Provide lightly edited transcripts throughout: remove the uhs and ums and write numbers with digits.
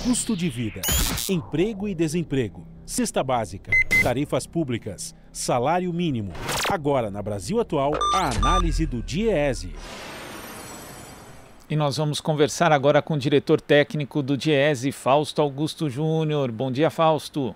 Custo de vida, emprego e desemprego, cesta básica, tarifas públicas, salário mínimo. Agora, na Brasil Atual, a análise do DIEESE. E nós vamos conversar agora com o diretor técnico do DIEESE, Fausto Augusto Júnior. Bom dia, Fausto.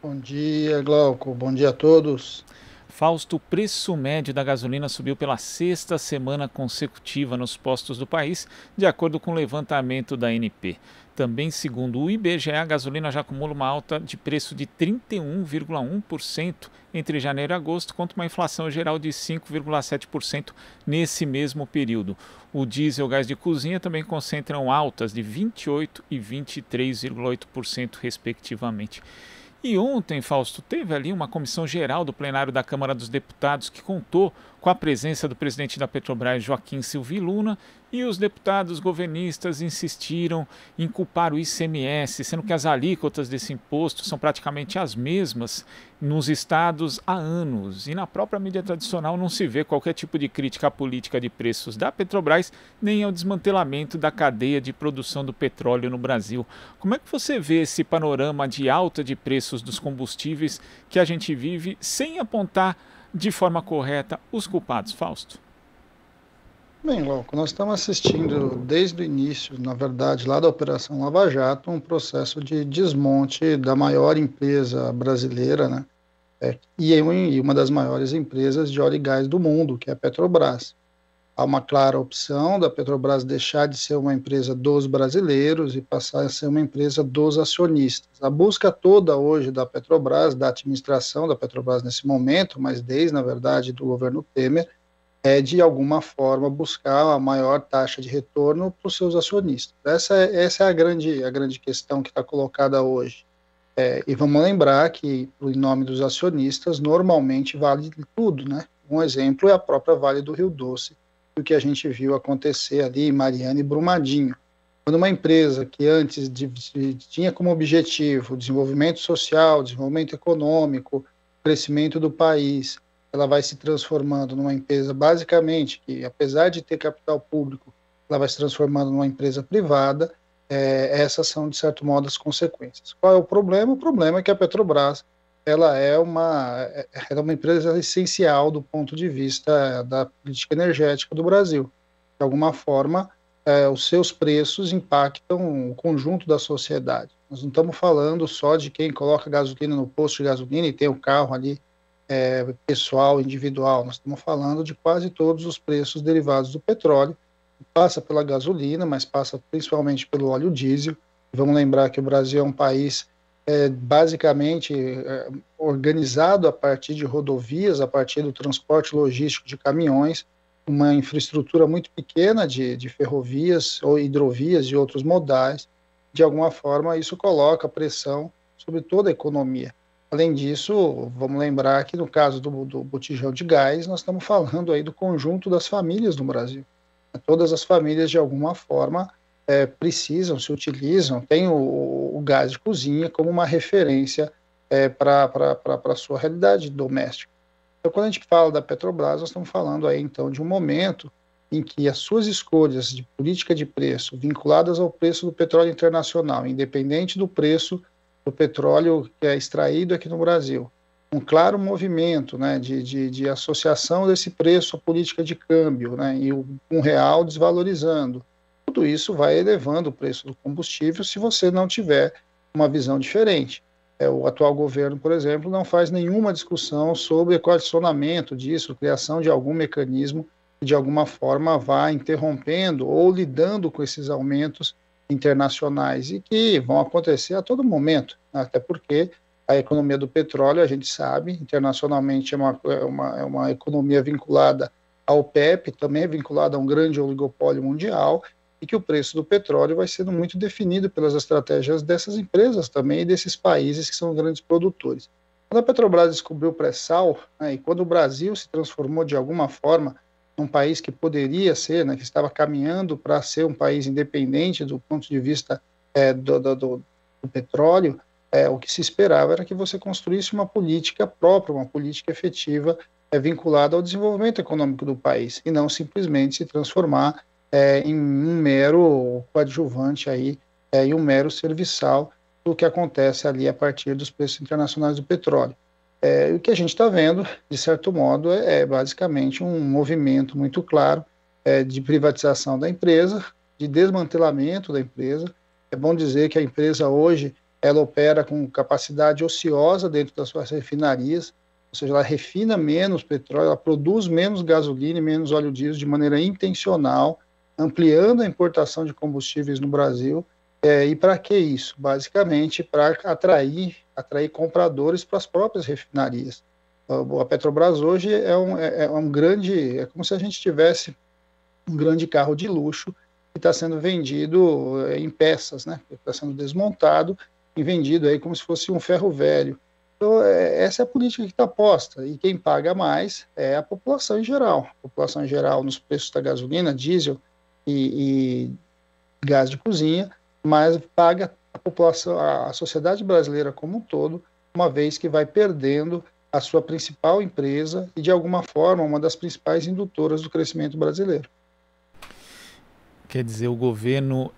Bom dia, Glauco. Bom dia a todos. Fausto, o preço médio da gasolina subiu pela sexta semana consecutiva nos postos do país, de acordo com o levantamento da ANP. Também, segundo o IBGE, a gasolina já acumula uma alta de preço de 31,1% entre janeiro e agosto, contra uma inflação geral de 5,7% nesse mesmo período. O diesel e o gás de cozinha também concentram altas de 28% e 23,8%, respectivamente. E ontem, Fausto, teve ali uma comissão geral do plenário da Câmara dos Deputados que contou com a presença do presidente da Petrobras, Joaquim Silvio Luna, e os deputados governistas insistiram em culpar o ICMS, sendo que as alíquotas desse imposto são praticamente as mesmas nos estados há anos. E na própria mídia tradicional não se vê qualquer tipo de crítica à política de preços da Petrobras, nem ao desmantelamento da cadeia de produção do petróleo no Brasil. Como é que você vê esse panorama de alta de preços dos combustíveis que a gente vive sem apontar de forma correta os culpados, Fausto? Bem, Glauco, nós estamos assistindo desde o início, na verdade, lá da Operação Lava Jato, um processo de desmonte da maior empresa brasileira, né? E uma das maiores empresas de óleo e gás do mundo, que é a Petrobras. Há uma clara opção da Petrobras deixar de ser uma empresa dos brasileiros e passar a ser uma empresa dos acionistas. A busca toda hoje da Petrobras, da administração da Petrobras nesse momento, mas desde, na verdade, do governo Temer, é de alguma forma buscar a maior taxa de retorno para os seus acionistas. Essa é a grande questão que está colocada hoje. E vamos lembrar que, em nome dos acionistas, normalmente vale tudo, né? Um exemplo é a própria Vale do Rio Doce, o que a gente viu acontecer ali em Mariana e Brumadinho. Quando uma empresa que antes tinha como objetivo o desenvolvimento social, desenvolvimento econômico, crescimento do país, ela vai se transformando numa empresa, basicamente, que apesar de ter capital público, ela vai se transformando numa empresa privada. Essas são, de certo modo, as consequências. Qual é o problema? O problema é que a Petrobras ela é uma empresa essencial do ponto de vista da política energética do Brasil. De alguma forma, os seus preços impactam o conjunto da sociedade. Nós não estamos falando só de quem coloca gasolina no posto de gasolina e tem o carro ali, pessoal, individual. Nós estamos falando de quase todos os preços derivados do petróleo. Passa pela gasolina, mas passa principalmente pelo óleo diesel. Vamos lembrar que o Brasil é um país basicamente organizado a partir de rodovias, a partir do transporte logístico de caminhões, uma infraestrutura muito pequena de ferrovias ou hidrovias e outros modais. De alguma forma, isso coloca pressão sobre toda a economia. Além disso, vamos lembrar que no caso do botijão de gás, nós estamos falando aí do conjunto das famílias no Brasil. Todas as famílias, de alguma forma, precisam, se utilizam, tem o gás de cozinha como uma referência para a sua realidade doméstica. Então, quando a gente fala da Petrobras, nós estamos falando aí, então, de um momento em que as suas escolhas de política de preço, vinculadas ao preço do petróleo internacional, independente do preço do petróleo que é extraído aqui no Brasil, um claro movimento, né, de associação desse preço à política de câmbio, né, e um real desvalorizando. Tudo isso vai elevando o preço do combustível se você não tiver uma visão diferente. O atual governo, por exemplo, não faz nenhuma discussão sobre equacionamento disso, criação de algum mecanismo que de alguma forma vá interrompendo ou lidando com esses aumentos internacionais e que vão acontecer a todo momento, até porque a economia do petróleo, a gente sabe, internacionalmente é uma economia vinculada ao OPEP, também é vinculada a um grande oligopólio mundial, e que o preço do petróleo vai sendo muito definido pelas estratégias dessas empresas também e desses países que são grandes produtores. Quando a Petrobras descobriu o pré-sal, né, e quando o Brasil se transformou de alguma forma num país que poderia ser, né, que estava caminhando para ser um país independente do ponto de vista do petróleo, o que se esperava era que você construísse uma política própria, uma política efetiva vinculada ao desenvolvimento econômico do país, e não simplesmente se transformar em um mero coadjuvante aí, em um mero serviçal do que acontece ali a partir dos preços internacionais do petróleo. O que a gente está vendo, de certo modo, é basicamente um movimento muito claro de privatização da empresa, de desmantelamento da empresa. É bom dizer que a empresa hoje ela opera com capacidade ociosa dentro das suas refinarias, ou seja, ela refina menos petróleo, ela produz menos gasolina e menos óleo diesel de maneira intencional, ampliando a importação de combustíveis no Brasil. E para que isso? Basicamente para atrair compradores para as próprias refinarias. A Petrobras hoje um grande, é como se a gente tivesse um grande carro de luxo que está sendo vendido em peças, né? Está sendo desmontado e vendido aí como se fosse um ferro velho. Então, essa é a política que está posta, e quem paga mais é a população em geral. A população em geral nos preços da gasolina, diesel e gás de cozinha, mas paga a população, a sociedade brasileira como um todo, uma vez que vai perdendo a sua principal empresa e, de alguma forma, uma das principais indutoras do crescimento brasileiro. Quer dizer, o governo,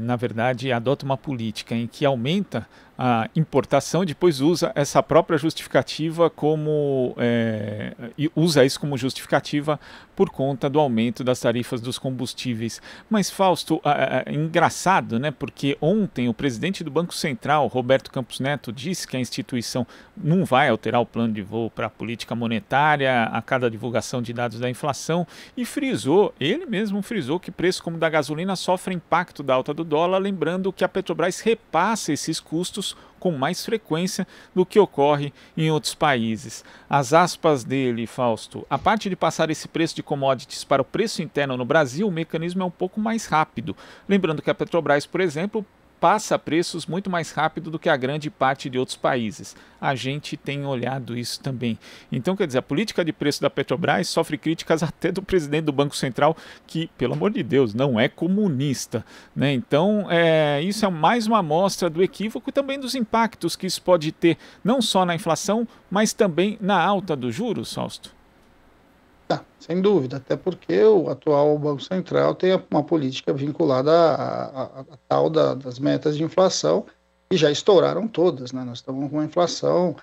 na verdade, adota uma política em que aumenta a importação e depois usa essa própria justificativa e usa isso como justificativa por conta do aumento das tarifas dos combustíveis. Mas, Fausto, engraçado, né? Porque ontem o presidente do Banco Central, Roberto Campos Neto, disse que a instituição não vai alterar o plano de voo para a política monetária a cada divulgação de dados da inflação e ele mesmo frisou que preços como o da gasolina sofrem impacto da alta do dólar, lembrando que a Petrobras repassa esses custos com mais frequência do que ocorre em outros países. As aspas dele, Fausto: a parte de passar esse preço de commodities para o preço interno no Brasil, o mecanismo é um pouco mais rápido. Lembrando que a Petrobras, por exemplo, passa preços muito mais rápido do que a grande parte de outros países. A gente tem olhado isso também. Então, quer dizer, a política de preço da Petrobras sofre críticas até do presidente do Banco Central, que, pelo amor de Deus, não é comunista, né? Então, isso é mais uma amostra do equívoco e também dos impactos que isso pode ter, não só na inflação, mas também na alta dos juros, Fausto. Sem dúvida, até porque o atual Banco Central tem uma política vinculada a tal das metas de inflação, e já estouraram todas, né? Nós estamos com uma inflação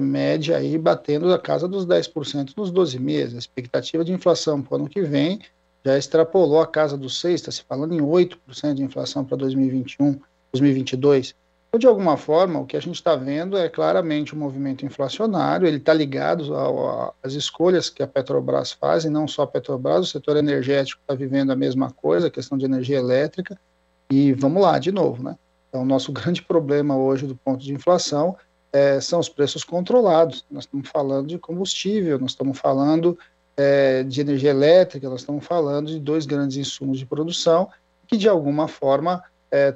média aí batendo a casa dos 10% nos 12 meses. A expectativa de inflação para o ano que vem já extrapolou a casa dos 6%, está se falando em 8% de inflação para 2021, 2022. Então, de alguma forma, o que a gente está vendo é claramente um movimento inflacionário. Ele está ligado às escolhas que a Petrobras faz, e não só a Petrobras, o setor energético está vivendo a mesma coisa, a questão de energia elétrica, e vamos lá, de novo, né? Então, o nosso grande problema hoje do ponto de inflação são os preços controlados. Nós estamos falando de combustível, nós estamos falando de energia elétrica, nós estamos falando de dois grandes insumos de produção que, de alguma forma,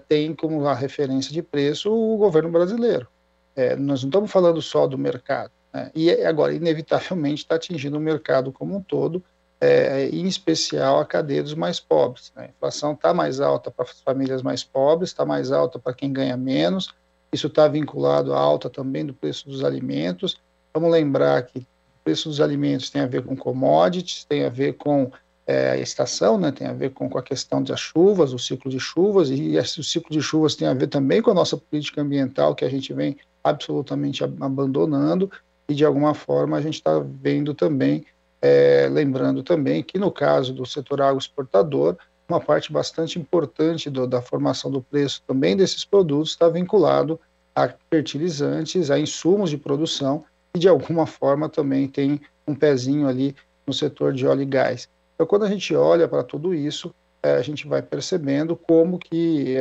tem como a referência de preço o governo brasileiro. Nós não estamos falando só do mercado, né? E agora, inevitavelmente, está atingindo o mercado como um todo, em especial a cadeia dos mais pobres, né? A inflação está mais alta para as famílias mais pobres, está mais alta para quem ganha menos. Isso está vinculado à alta também do preço dos alimentos. Vamos lembrar que o preço dos alimentos tem a ver com commodities, tem a ver com a estação, né, tem a ver com a questão das chuvas, o ciclo de chuvas, e o ciclo de chuvas tem a ver também com a nossa política ambiental, que a gente vem absolutamente abandonando, e de alguma forma a gente está vendo também, lembrando também que no caso do setor agroexportador, uma parte bastante importante da formação do preço também desses produtos está vinculado a fertilizantes, a insumos de produção, e de alguma forma também tem um pezinho ali no setor de óleo e gás. Então, quando a gente olha para tudo isso, a gente vai percebendo como que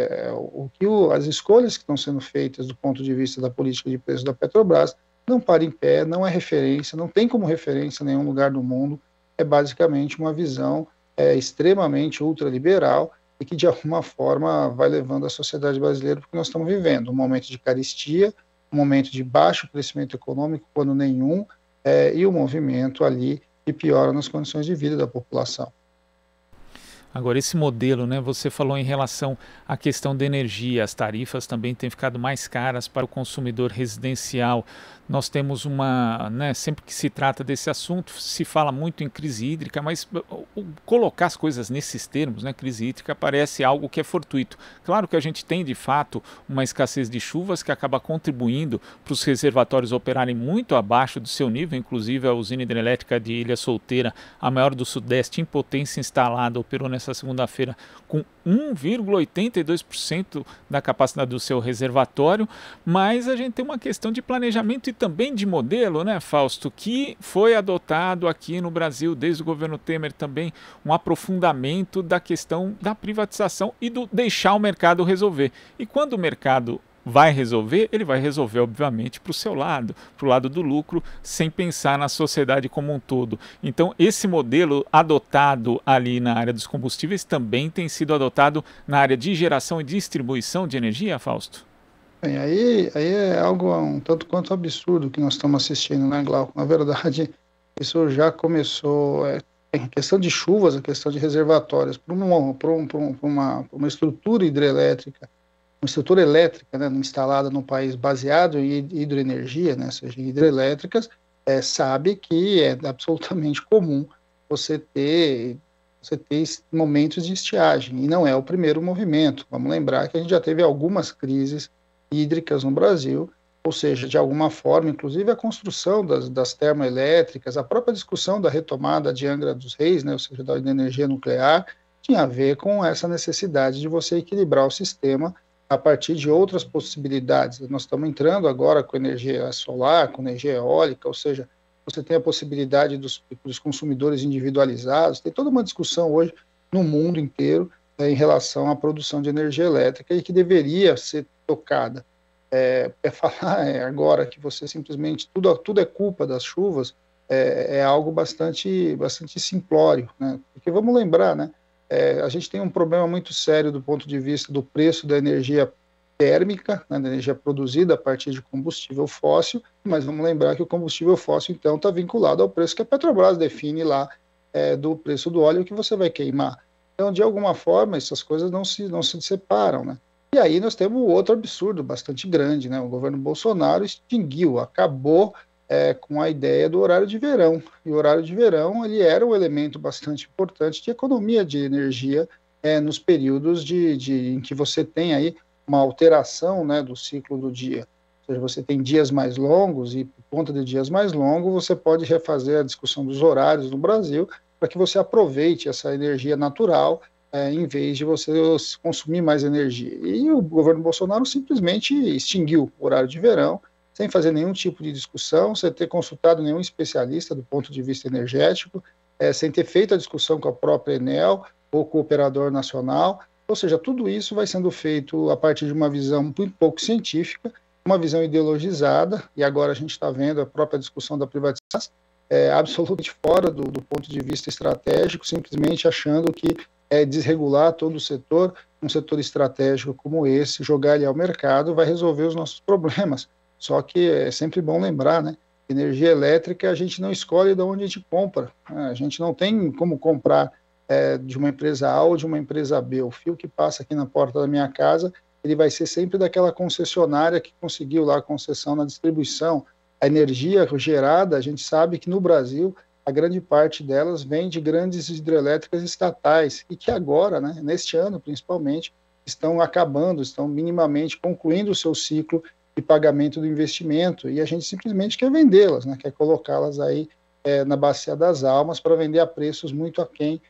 as escolhas que estão sendo feitas do ponto de vista da política de preço da Petrobras não para em pé, não é referência, não tem como referência em nenhum lugar do mundo. É basicamente uma visão extremamente ultraliberal e que, de alguma forma, vai levando a sociedade brasileira para o que nós estamos vivendo, um momento de carestia, um momento de baixo crescimento econômico, quando nenhum, e um movimento ali que piora nas condições de vida da população. Agora, esse modelo, né, você falou em relação à questão da energia, as tarifas também têm ficado mais caras para o consumidor residencial. Nós temos sempre que se trata desse assunto, se fala muito em crise hídrica, mas colocar as coisas nesses termos, né, crise hídrica, parece algo que é fortuito. Claro que a gente tem, de fato, uma escassez de chuvas que acaba contribuindo para os reservatórios operarem muito abaixo do seu nível, inclusive a usina hidrelétrica de Ilha Solteira, a maior do Sudeste em potência instalada, operou nessa segunda-feira com 1,82% da capacidade do seu reservatório, mas a gente tem uma questão de planejamento e também de modelo, né, Fausto, que foi adotado aqui no Brasil desde o governo Temer também, um aprofundamento da questão da privatização e do deixar o mercado resolver. E quando o mercado vai resolver, ele vai resolver, obviamente, para o seu lado, para o lado do lucro, sem pensar na sociedade como um todo. Então, esse modelo adotado ali na área dos combustíveis também tem sido adotado na área de geração e distribuição de energia, Fausto? Bem, aí é algo um tanto quanto absurdo que nós estamos assistindo, né, Glauco? Na verdade, isso já começou, em questão de chuvas, a questão de reservatórios, para uma estrutura hidrelétrica, uma estrutura elétrica, né, instalada num país baseado em hidroenergia, né, seja em hidrelétricas, sabe que é absolutamente comum você ter momentos de estiagem, e não é o primeiro movimento. Vamos lembrar que a gente já teve algumas crises hídricas no Brasil, ou seja, de alguma forma, inclusive a construção das termoelétricas, a própria discussão da retomada de Angra dos Reis, né, ou seja, da energia nuclear, tinha a ver com essa necessidade de você equilibrar o sistema a partir de outras possibilidades. Nós estamos entrando agora com energia solar, com energia eólica, ou seja, você tem a possibilidade dos consumidores individualizados, tem toda uma discussão hoje no mundo inteiro em relação à produção de energia elétrica e que deveria ser tocada. Falar agora que você simplesmente, tudo é culpa das chuvas, é algo bastante simplório, né? Porque vamos lembrar, né? A gente tem um problema muito sério do ponto de vista do preço da energia térmica, né, da energia produzida a partir de combustível fóssil, mas vamos lembrar que o combustível fóssil, então, está vinculado ao preço que a Petrobras define lá do preço do óleo que você vai queimar. Então, de alguma forma, essas coisas não se separam, né? E aí nós temos outro absurdo bastante grande, né? O governo Bolsonaro acabou com a ideia do horário de verão. E o horário de verão ele era um elemento bastante importante de economia de energia nos períodos em que você tem aí uma alteração, né, do ciclo do dia. Ou seja, você tem dias mais longos e, por conta de dias mais longos, você pode refazer a discussão dos horários no Brasil para que você aproveite essa energia natural em vez de você consumir mais energia. E o governo Bolsonaro simplesmente extinguiu o horário de verão, sem fazer nenhum tipo de discussão, sem ter consultado nenhum especialista do ponto de vista energético, sem ter feito a discussão com a própria Enel ou com o operador nacional. Ou seja, tudo isso vai sendo feito a partir de uma visão muito pouco científica, uma visão ideologizada, e agora a gente está vendo a própria discussão da privatização, absolutamente fora do ponto de vista estratégico, simplesmente achando que desregular todo o setor, um setor estratégico como esse, jogar ele ao mercado, vai resolver os nossos problemas. Só que é sempre bom lembrar, né? Energia elétrica a gente não escolhe de onde a gente compra. A gente não tem como comprar de uma empresa A ou de uma empresa B. O fio que passa aqui na porta da minha casa, ele vai ser sempre daquela concessionária que conseguiu lá a concessão na distribuição. A energia gerada, a gente sabe que no Brasil, a grande parte delas vem de grandes hidrelétricas estatais e que agora, né, neste ano principalmente, estão minimamente concluindo o seu ciclo de pagamento do investimento, e a gente simplesmente quer vendê-las, né? Quer colocá-las aí na bacia das almas para vender a preços muito aquém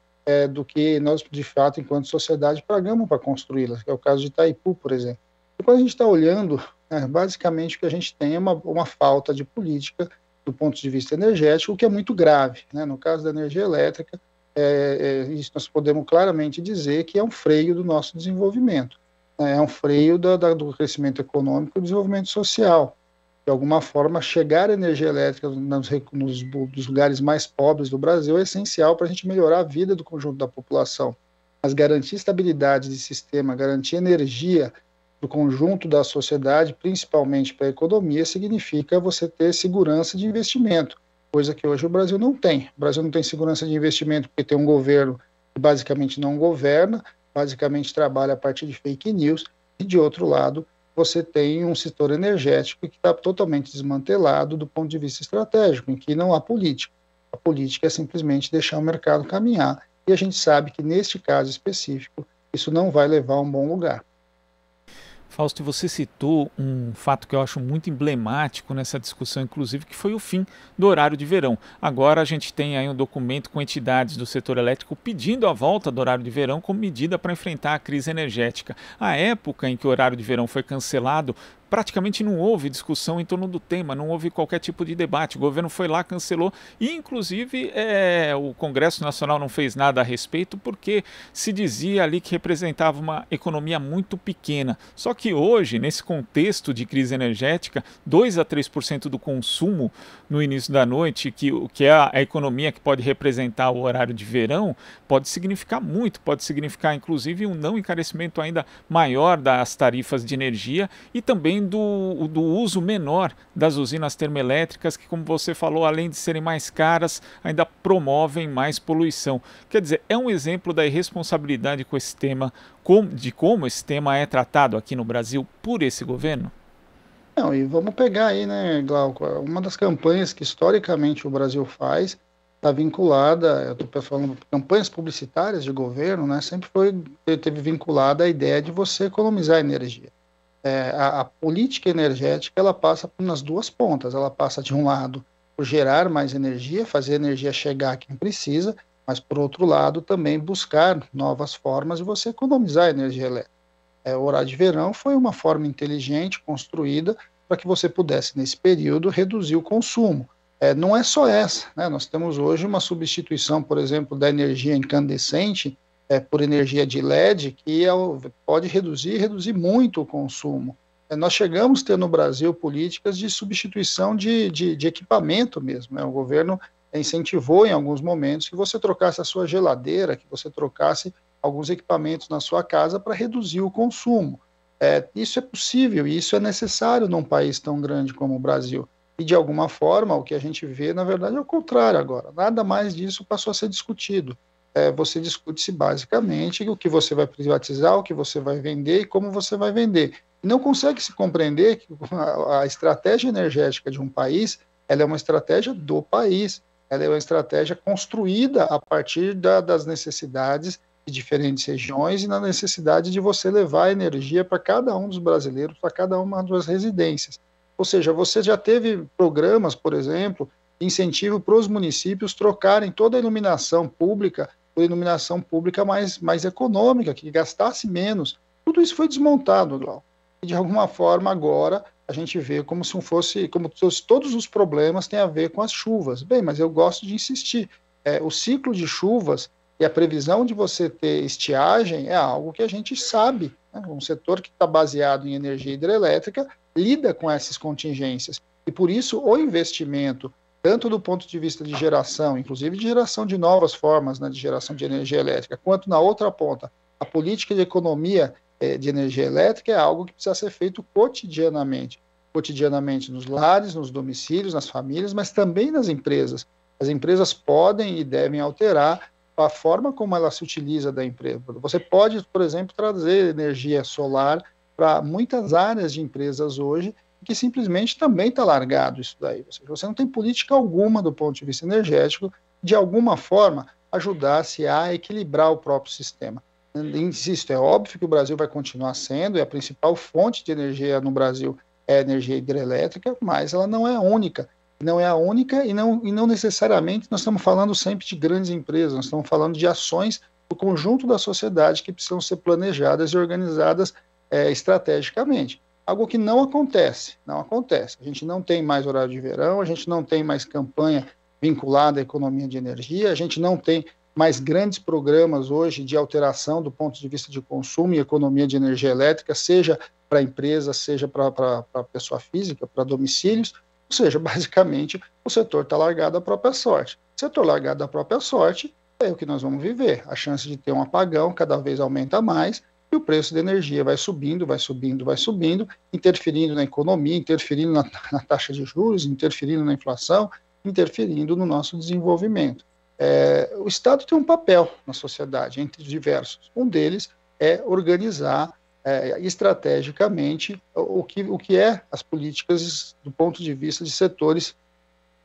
do que nós, de fato, enquanto sociedade, pagamos para construí-las, que é o caso de Itaipu, por exemplo. E quando a gente está olhando, basicamente o que a gente tem é uma falta de política do ponto de vista energético, o que é muito grave, né? No caso da energia elétrica, isso nós podemos claramente dizer que é um freio do nosso desenvolvimento. É um freio do crescimento econômico e do desenvolvimento social. De alguma forma, chegar a energia elétrica nos lugares mais pobres do Brasil é essencial para a gente melhorar a vida do conjunto da população. Mas garantir estabilidade de sistema, garantir energia do conjunto da sociedade, principalmente para a economia, significa você ter segurança de investimento, coisa que hoje o Brasil não tem. O Brasil não tem segurança de investimento porque tem um governo que basicamente não governa, basicamente trabalha a partir de fake news, e de outro lado, você tem um setor energético que está totalmente desmantelado do ponto de vista estratégico, em que não há política. A política é simplesmente deixar o mercado caminhar, e a gente sabe que neste caso específico, isso não vai levar a um bom lugar. Fausto, você citou um fato que eu acho muito emblemático nessa discussão, inclusive, que foi o fim do horário de verão. Agora a gente tem aí um documento com entidades do setor elétrico pedindo a volta do horário de verão como medida para enfrentar a crise energética. A época em que o horário de verão foi cancelado, praticamente não houve discussão em torno do tema, não houve qualquer tipo de debate. O governo foi lá, cancelou e, inclusive, o Congresso Nacional não fez nada a respeito porque se dizia ali que representava uma economia muito pequena. Só que hoje, nesse contexto de crise energética, 2 a 3% do consumo no início da noite, que é a economia que pode representar o horário de verão, pode significar muito, pode significar, inclusive, um não encarecimento ainda maior das tarifas de energia e também do uso menor das usinas termoelétricas, que, como você falou, além de serem mais caras, ainda promovem mais poluição. Quer dizer, é um exemplo da irresponsabilidade com esse tema, de como esse tema é tratado aqui no Brasil por esse governo? Não, e vamos pegar aí, né, Glauco, uma das campanhas que historicamente o Brasil faz está vinculada, eu estou falando, campanhas publicitárias de governo, né, sempre teve vinculada a ideia de você economizar energia. A política energética, ela passa nas duas pontas, ela passa de um lado por gerar mais energia, fazer a energia chegar a quem precisa, mas por outro lado também buscar novas formas de você economizar energia elétrica. O horário de verão foi uma forma inteligente, construída, para que você pudesse, nesse período, reduzir o consumo. Não é só essa, né? Nós temos hoje uma substituição, por exemplo, da energia incandescente por energia de LED, que pode reduzir muito o consumo. Nós chegamos a ter no Brasil políticas de substituição de equipamento mesmo, né? O governo incentivou em alguns momentos que você trocasse a sua geladeira, que você trocasse alguns equipamentos na sua casa para reduzir o consumo. Isso é possível e isso é necessário num país tão grande como o Brasil. E, de alguma forma, o que a gente vê, na verdade, é o contrário agora. Nada mais disso passou a ser discutido. Você discute-se basicamente o que você vai privatizar, o que você vai vender e como você vai vender. E não consegue se compreender que a estratégia energética de um país, ela é uma estratégia do país, ela é uma estratégia construída a partir das necessidades de diferentes regiões e na necessidade de você levar energia para cada um dos brasileiros, para cada uma das residências. Ou seja, você já teve programas, por exemplo, de incentivo para os municípios trocarem toda a iluminação pública por iluminação pública mais econômica, que gastasse menos. Tudo isso foi desmontado, Glauco. E de alguma forma agora a gente vê como se fosse, como todos os problemas têm a ver com as chuvas. Bem, mas eu gosto de insistir. O ciclo de chuvas e a previsão de você ter estiagem é algo que a gente sabe. Né? Um setor que está baseado em energia hidrelétrica lida com essas contingências. E por isso o investimento, tanto do ponto de vista de geração, inclusive de geração de novas formas, né, de geração de energia elétrica, quanto na outra ponta, a política de economia de energia elétrica é algo que precisa ser feito cotidianamente nos lares, nos domicílios, nas famílias, mas também nas empresas. As empresas podem e devem alterar a forma como ela se utiliza da empresa. Você pode, por exemplo, trazer energia solar para muitas áreas de empresas hoje, que simplesmente também está largado isso daí. Ou seja, você não tem política alguma do ponto de vista energético, de alguma forma, ajudar-se a equilibrar o próprio sistema. Insisto, é óbvio que o Brasil vai continuar sendo, e a principal fonte de energia no Brasil é a energia hidrelétrica, mas ela não é a única. Não é a única e não necessariamente nós estamos falando sempre de grandes empresas, nós estamos falando de ações do conjunto da sociedade que precisam ser planejadas e organizadas estrategicamente. Algo que não acontece. A gente não tem mais horário de verão, a gente não tem mais campanha vinculada à economia de energia, a gente não tem mais grandes programas hoje de alteração do ponto de vista de consumo e economia de energia elétrica, seja para empresas, seja para pessoa física, para domicílios, ou seja, basicamente o setor está largado à própria sorte. O setor largado à própria sorte é o que nós vamos viver. A chance de ter um apagão cada vez aumenta mais, e o preço da energia vai subindo, interferindo na economia, interferindo na taxa de juros, interferindo na inflação, interferindo no nosso desenvolvimento. O Estado tem um papel na sociedade, entre diversos. Um deles é organizar estrategicamente o que é as políticas do ponto de vista de setores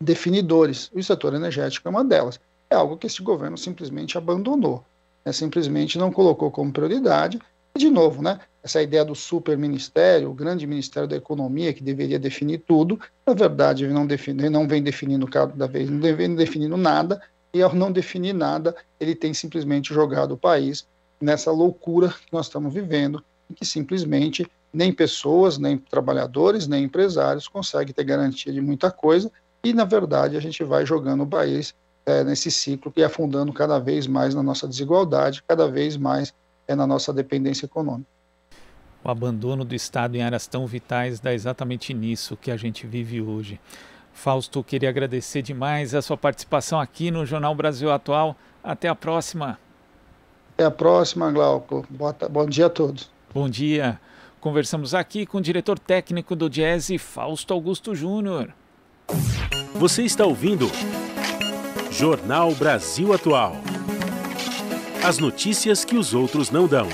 definidores. O setor energético é uma delas. É algo que esse governo simplesmente abandonou, simplesmente não colocou como prioridade. E, de novo, essa ideia do superministério, o grande Ministério da Economia, que deveria definir tudo, na verdade não vem definindo cada vez, não vem definindo nada, e ao não definir nada, ele tem simplesmente jogado o país nessa loucura que nós estamos vivendo, em que simplesmente nem pessoas, nem trabalhadores, nem empresários conseguem ter garantia de muita coisa, e, na verdade, a gente vai jogando o país nesse ciclo e afundando cada vez mais na nossa desigualdade, cada vez mais na nossa dependência econômica. O abandono do Estado em áreas tão vitais dá exatamente nisso que a gente vive hoje. Fausto, queria agradecer demais a sua participação aqui no Jornal Brasil Atual. Até a próxima. Até a próxima, Glauco. Bom dia a todos. Bom dia. Conversamos aqui com o diretor técnico do Diese, Fausto Augusto Júnior. Você está ouvindo Jornal Brasil Atual. As notícias que os outros não dão.